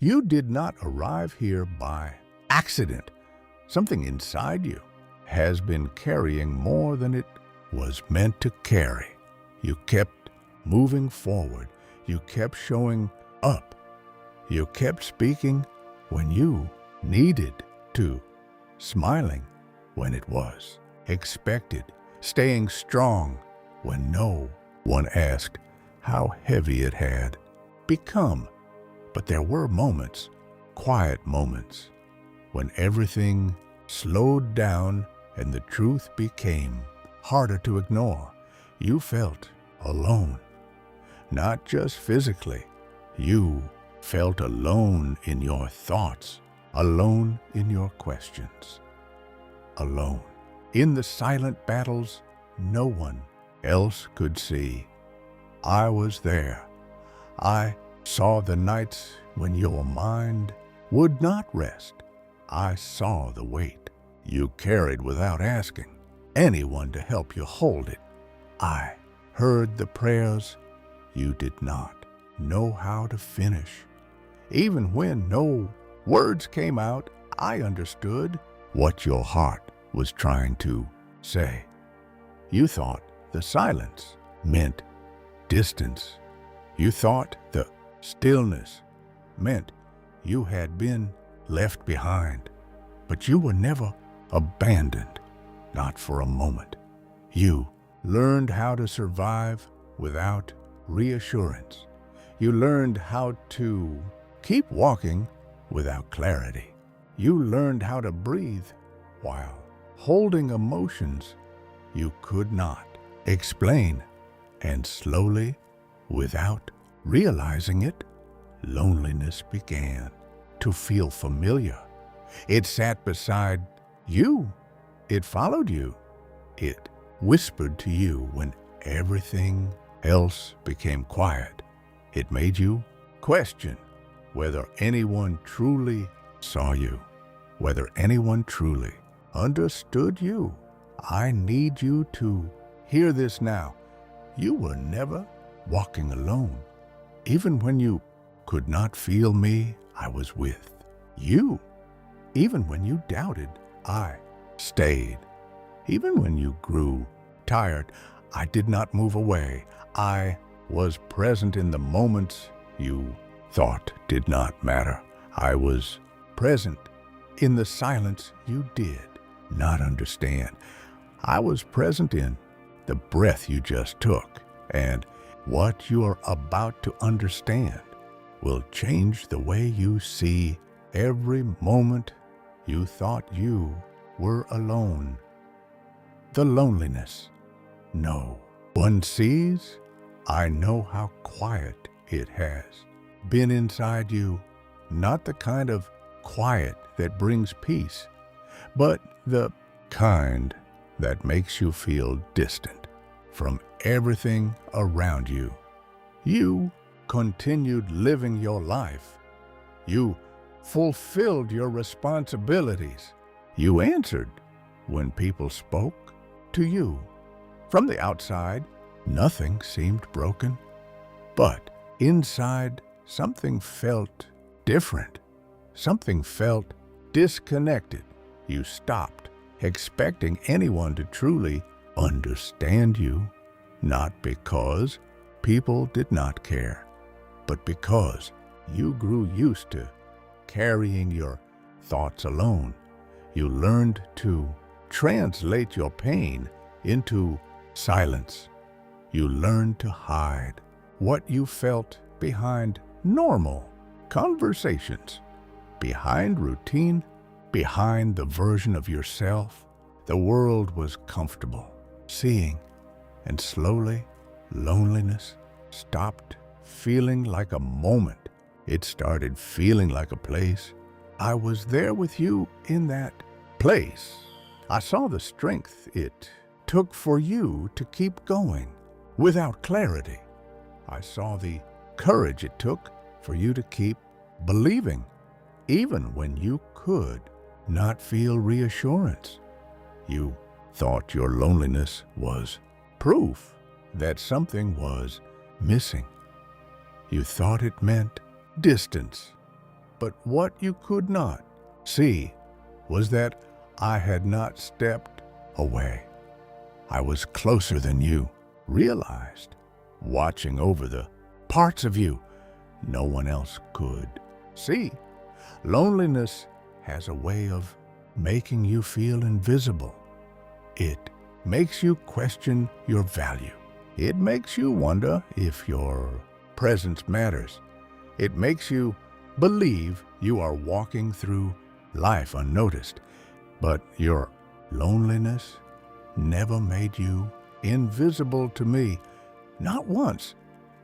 You did not arrive here by accident. Something inside you has been carrying more than it was meant to carry. You kept moving forward. You kept showing up. You kept speaking when you needed to, smiling when it was expected, staying strong when no one asked how heavy it had become. But there were moments, quiet moments, when everything slowed down and the truth became harder to ignore. You felt alone, not just physically. You felt alone in your thoughts, alone in your questions, alone in the silent battles no one else could see. I was there. I saw the nights when your mind would not rest. I saw the weight you carried without asking anyone to help you hold it. I heard the prayers you did not know how to finish. Even when no words came out, I understood what your heart was trying to say. You thought the silence meant distance. You thought the stillness meant you had been left behind. But you were never abandoned, not for a moment. You learned how to survive without reassurance. You learned how to keep walking without clarity. You learned how to breathe while holding emotions you could not explain. And slowly, without realizing it, loneliness began to feel familiar. It sat beside you. It followed you. It whispered to you when everything else became quiet. It made you question whether anyone truly saw you, whether anyone truly understood you. I need you to hear this now. You were never walking alone. Even when you could not feel me, I was with you. Even when you doubted, I stayed. Even when you grew tired, I did not move away. I was present in the moments you thought did not matter. I was present in the silence you did not understand. I was present in the breath you just took. And what you are about to understand will change the way you see every moment you thought you were alone. The loneliness no one sees. I know how quiet it has been inside you. Not the kind of quiet that brings peace, but the kind that makes you feel distant from everything around you. You continued living your life. You fulfilled your responsibilities. You answered when people spoke to you. From the outside, nothing seemed broken, but inside, something felt different. Something felt disconnected. You stopped expecting anyone to truly understand you, not because people did not care, but because you grew used to carrying your thoughts alone. You learned to translate your pain into silence. You learned to hide what you felt behind normal conversations, behind routine, behind the version of yourself the world was comfortable seeing. And slowly, loneliness stopped feeling like a moment. It started feeling like a place. I was there with you in that place. I saw the strength it took for you to keep going without clarity. I saw the courage it took for you to keep believing, even when you could not feel reassurance. You thought your loneliness was proof that something was missing. You thought it meant distance, But what you could not see was that I had not stepped away. I was closer than you realized, watching over the parts of you no one else could see. Loneliness has a way of making you feel invisible. It makes you question your value. It makes you wonder if your presence matters. It makes you believe you are walking through life unnoticed. But your loneliness never made you invisible to me. Not once.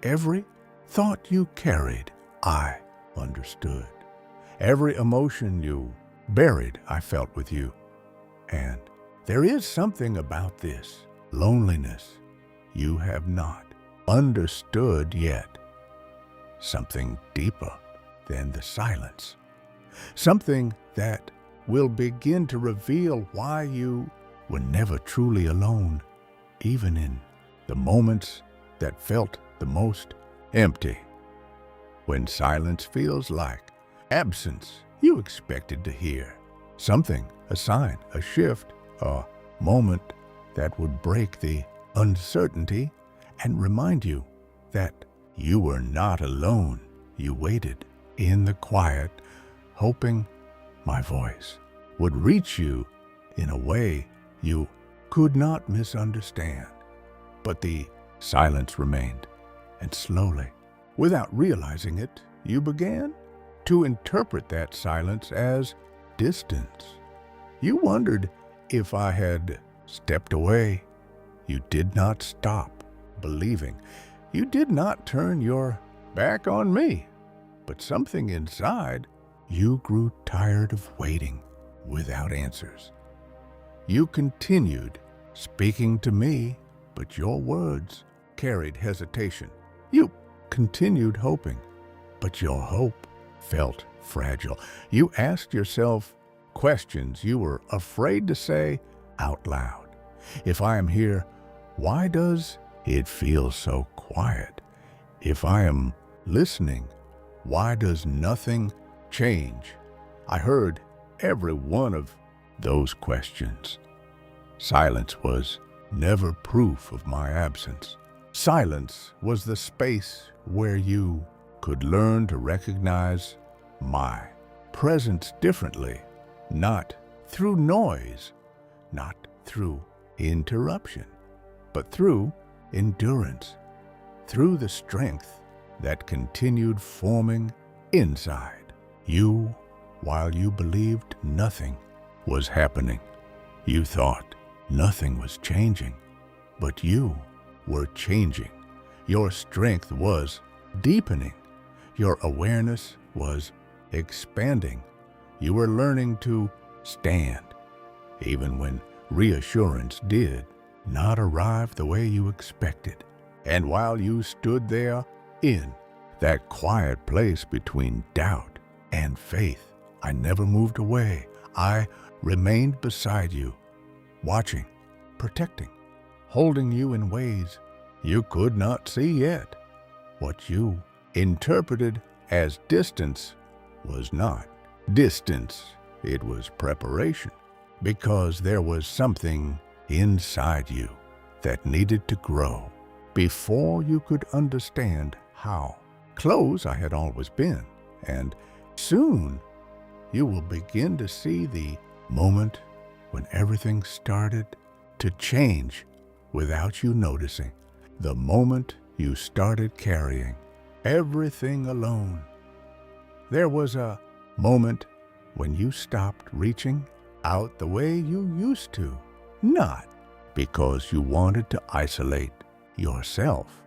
Every thought you carried, I understood. Every emotion you buried, I felt with you. And there is something about this loneliness you have not understood yet. Something deeper than the silence. Something that will begin to reveal why you were never truly alone, even in the moments that felt the most empty. When silence feels like absence, you expected to hear something, a sign, a shift, a moment that would break the uncertainty and remind you that you were not alone. You waited in the quiet, hoping my voice would reach you in a way you could not misunderstand. But the silence remained, and slowly, without realizing it, you began to interpret that silence as distance. You wondered if I had stepped away. You did not stop believing. You did not turn your back on me. But something inside, you grew tired of waiting without answers. You continued speaking to me, but your words carried hesitation. You continued hoping, but your hope felt fragile. You asked yourself questions you were afraid to say out loud. If I am here, why does it feel so quiet? If I am listening, why does nothing change? I heard every one of those questions. Silence was never proof of my absence. Silence was the space where you could learn to recognize my presence differently, not through noise, not through interruption, but through endurance, through the strength that continued forming inside you while you believed nothing was happening. You thought nothing was changing, but you were changing. Your strength was deepening. Your awareness was expanding. You were learning to stand, even when reassurance did not arrive the way you expected. And while you stood there in that quiet place between doubt and faith, I never moved away. I remained beside you, watching, protecting, holding you in ways you could not see yet. What you interpreted as distance was not distance. It was preparation, because there was something inside you that needed to grow before you could understand how close I had always been. And soon you will begin to see the moment when everything started to change without you noticing. The moment you started carrying everything alone. There was a moment when you stopped reaching out the way you used to, not because you wanted to isolate yourself,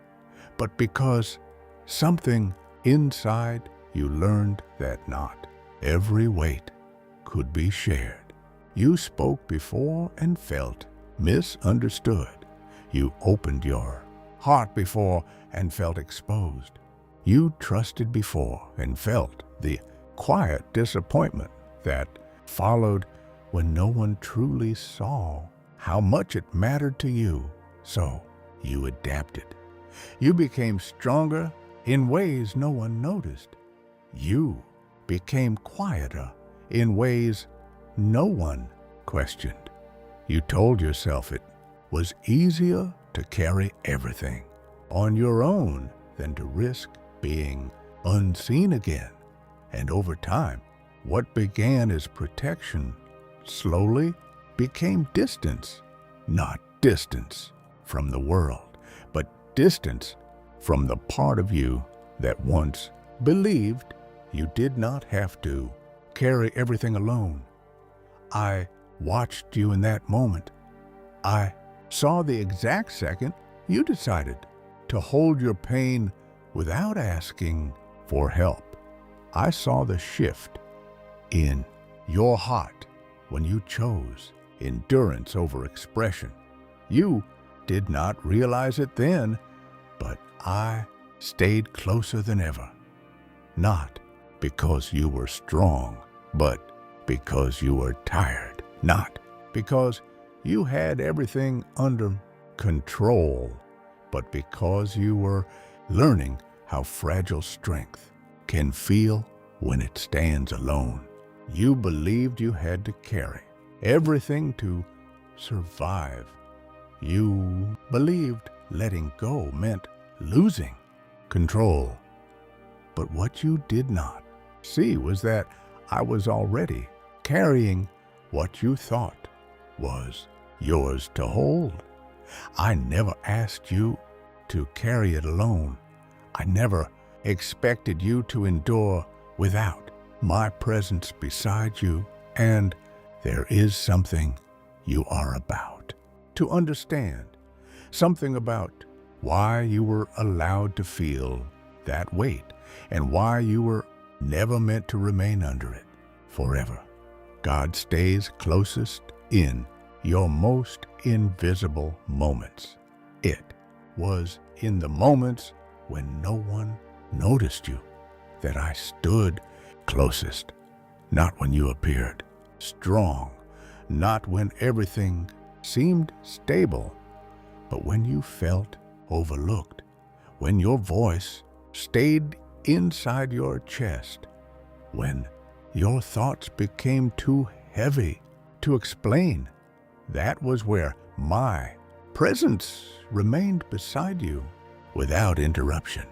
but because something inside you learned that not every weight could be shared. You spoke before and felt misunderstood. You opened your heart before and felt exposed. You trusted before and felt the quiet disappointment that followed when no one truly saw how much it mattered to you. So you adapted. You became stronger in ways no one noticed. You became quieter in ways no one questioned. You told yourself it was easier to carry everything on your own than to risk being unseen again. And over time, what began as protection slowly became distance. Not distance from the world, but distance from the part of you that once believed you did not have to carry everything alone. I watched you in that moment. I saw the exact second you decided to hold your pain without asking for help. I saw the shift in your heart when you chose endurance over expression. You did not realize it then, but I stayed closer than ever. Not because you were strong, but because you were tired. Not because you had everything under control, but because you were learning how fragile strength can feel when it stands alone. You believed you had to carry everything to survive. You believed letting go meant losing control. But what you did not see was that I was already carrying what you thought was yours to hold. I never asked you to carry it alone. I never expected you to endure without my presence beside you. And there is something you are about to understand, something about why you were allowed to feel that weight and why you were never meant to remain under it forever. God stays closest in your most invisible moments. It was in the moments when no one noticed you that I stood closest, not when you appeared strong, not when everything seemed stable, but when you felt overlooked, when your voice stayed inside your chest, when your thoughts became too heavy to explain. That was where my presence remained beside you without interruption.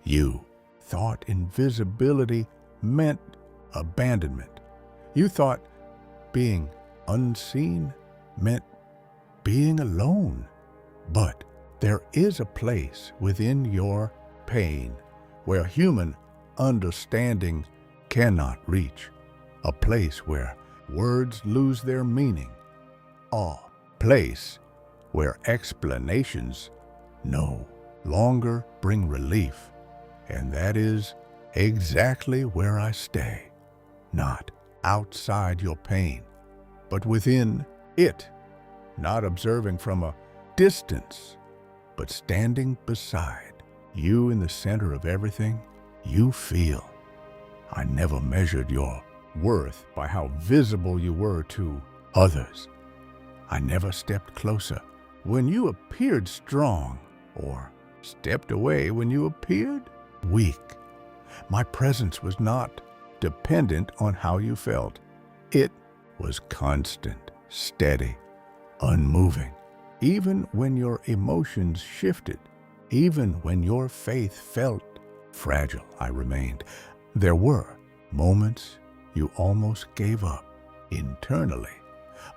You thought invisibility meant abandonment. You thought being unseen meant being alone. But there is a place within your pain where human understanding cannot reach, a place where words lose their meaning, a place where explanations no longer bring relief. And that is exactly where I stay, not outside your pain, but within it, not observing from a distance, but standing beside you in the center of everything you feel. I never measured your worth by how visible you were to others. I never stepped closer when you appeared strong or stepped away when you appeared weak. My presence was not dependent on how you felt. It was constant, steady, unmoving. Even when your emotions shifted, even when your faith felt fragile, I remained. There were moments you almost gave up internally,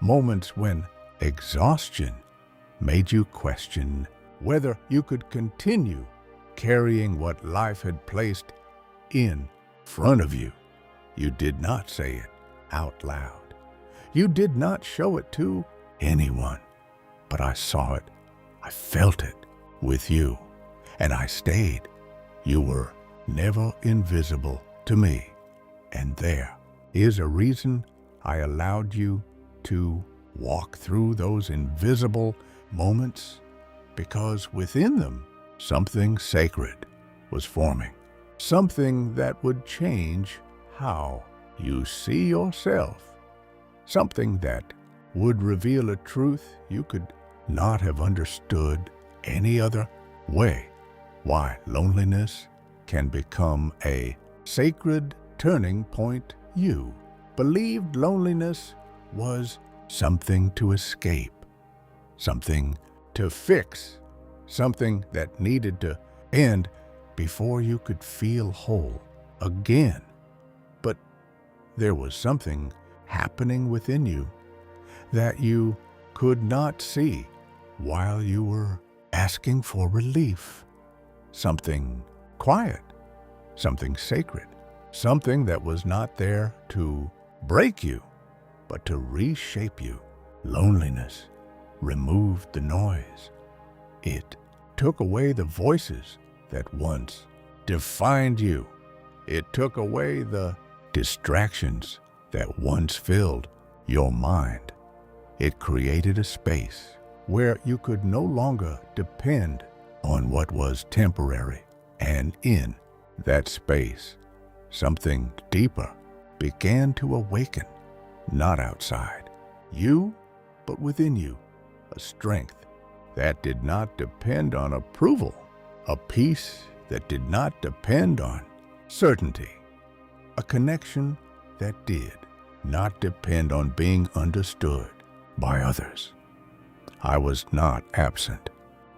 moments when exhaustion made you question whether you could continue carrying what life had placed in front of you. You did not say it out loud. You did not show it to anyone. But I saw it, I felt it with you, and I stayed. You were never invisible to me. And there is a reason I allowed you to walk through those invisible moments, because within them, something sacred was forming, something that would change how you see yourself, something that would reveal a truth you could not have understood any other way. Why loneliness can become a sacred turning point you believed loneliness was something to escape, something to fix, something that needed to end before you could feel whole again. But there was something happening within you that you could not see while you were asking for relief. Something quiet, something sacred, something that was not there to break you, but to reshape you. Loneliness removed the noise. It took away the voices that once defined you. It took away the distractions that once filled your mind. It created a space where you could no longer depend on what was temporary. And in that space, something deeper began to awaken, not outside you, but within you, a strength that did not depend on approval, a peace that did not depend on certainty, a connection that did not depend on being understood by others. I was not absent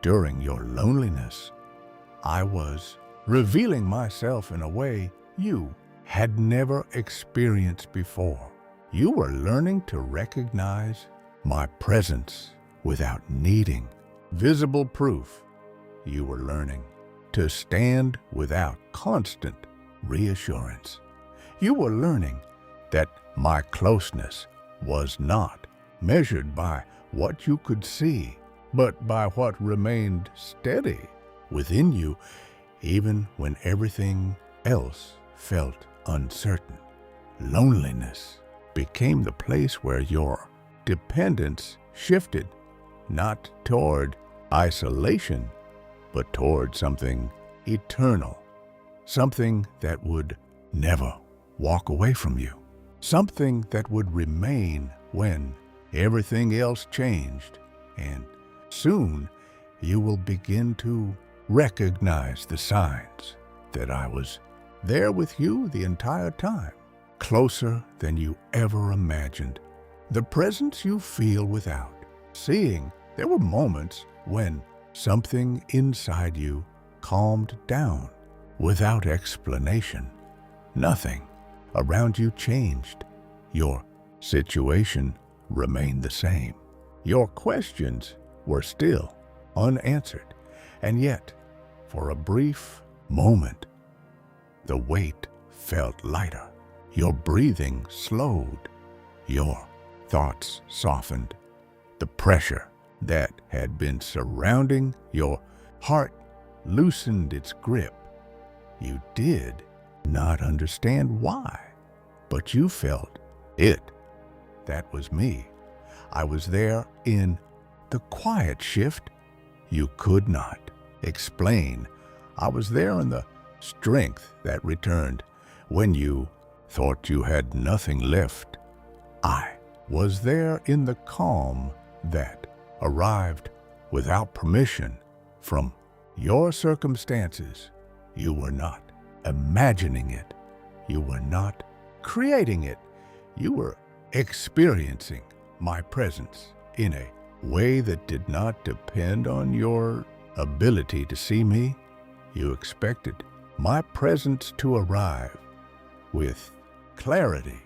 during your loneliness. I was revealing myself in a way you had never experienced before. You were learning to recognize my presence without needing visible proof. You were learning to stand without constant reassurance. You were learning that my closeness was not measured by what you could see, but by what remained steady within you, even when everything else felt uncertain. Loneliness became the place where your dependence shifted, not toward isolation, but toward something eternal, something that would never walk away from you, something that would remain when everything else changed. And soon you will begin to recognize the signs that I was there with you the entire time, closer than you ever imagined. The presence you feel without seeing. There were moments when something inside you calmed down without explanation. Nothing around you changed. Your situation remained the same. Your questions were still unanswered. And yet, for a brief moment, the weight felt lighter. Your breathing slowed. Your thoughts softened. The pressure that had been surrounding your heart loosened its grip. You did not understand why, but you felt it. That was me. I was there in the quiet shift you could not explain. I was there in the strength that returned when you thought you had nothing left. I was there in the calm that arrived without permission from your circumstances. You were not imagining it. You were not creating it. You were experiencing my presence in a way that did not depend on your ability to see me. You expected my presence to arrive with clarity,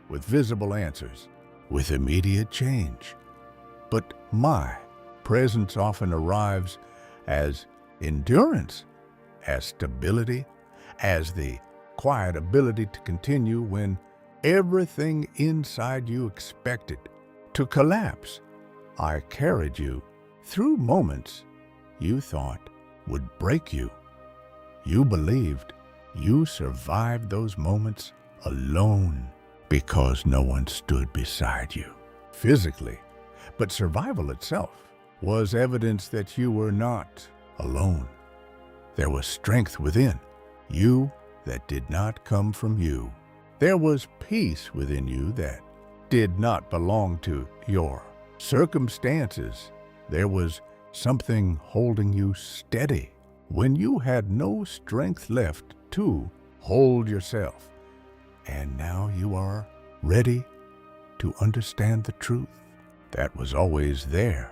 with visible answers, with immediate change. But my presence often arrives as endurance, as stability, as the quiet ability to continue when everything inside you expected to collapse. I carried you through moments you thought would break you. You believed you survived those moments alone because no one stood beside you physically. But survival itself was evidence that you were not alone. There was strength within you that did not come from you. There was peace within you that did not belong to your circumstances. There was something holding you steady when you had no strength left to hold yourself. And now you are ready to understand the truth that was always there,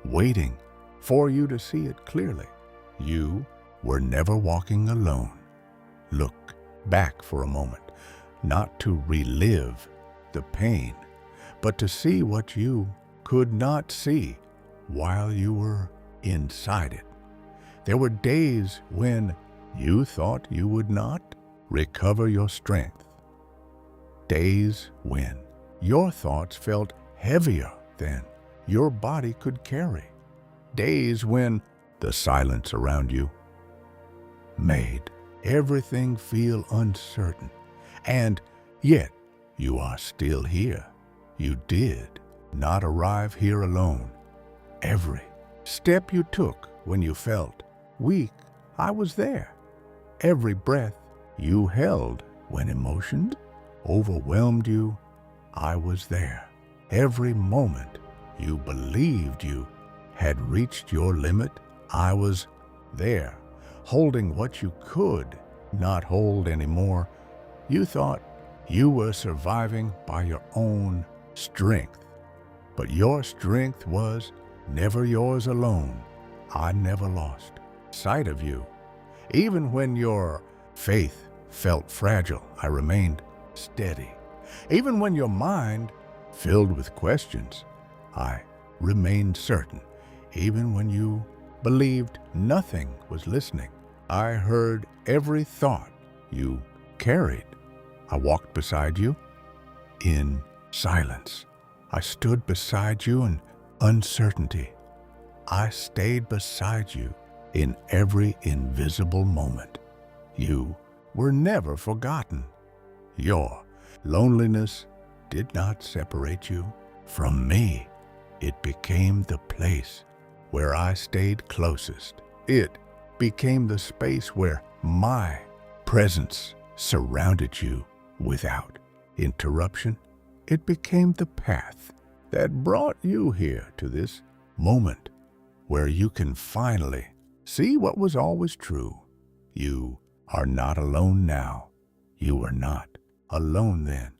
waiting for you to see it clearly. You were never walking alone. Look back for a moment, not to relive the pain, but to see what you could not see while you were inside it. There were days when you thought you would not recover your strength. Days when your thoughts felt heavier than your body could carry. Days when the silence around you made everything feel uncertain. And yet you are still here. You did not arrive here alone. Every step you took when you felt weak, I was there. Every breath you held when emotions overwhelmed you, I was there. Every moment you believed you had reached your limit, I was there, holding what you could not hold anymore. You thought you were surviving by your own strength, but your strength was never yours alone. I never lost sight of you. Even when your faith felt fragile, I remained steady. Even when your mind filled with questions, I remained certain. Even when you believed nothing was listening, I heard every thought you carried. I walked beside you in silence. I stood beside you in uncertainty. I stayed beside you in every invisible moment. You were never forgotten. Your loneliness did not separate you from me. It became the place where I stayed closest. It became the space where my presence surrounded you without interruption. It became the path that brought you here to this moment where you can finally see what was always true. You are not alone now. You were not alone then,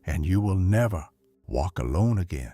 and you will never walk alone again.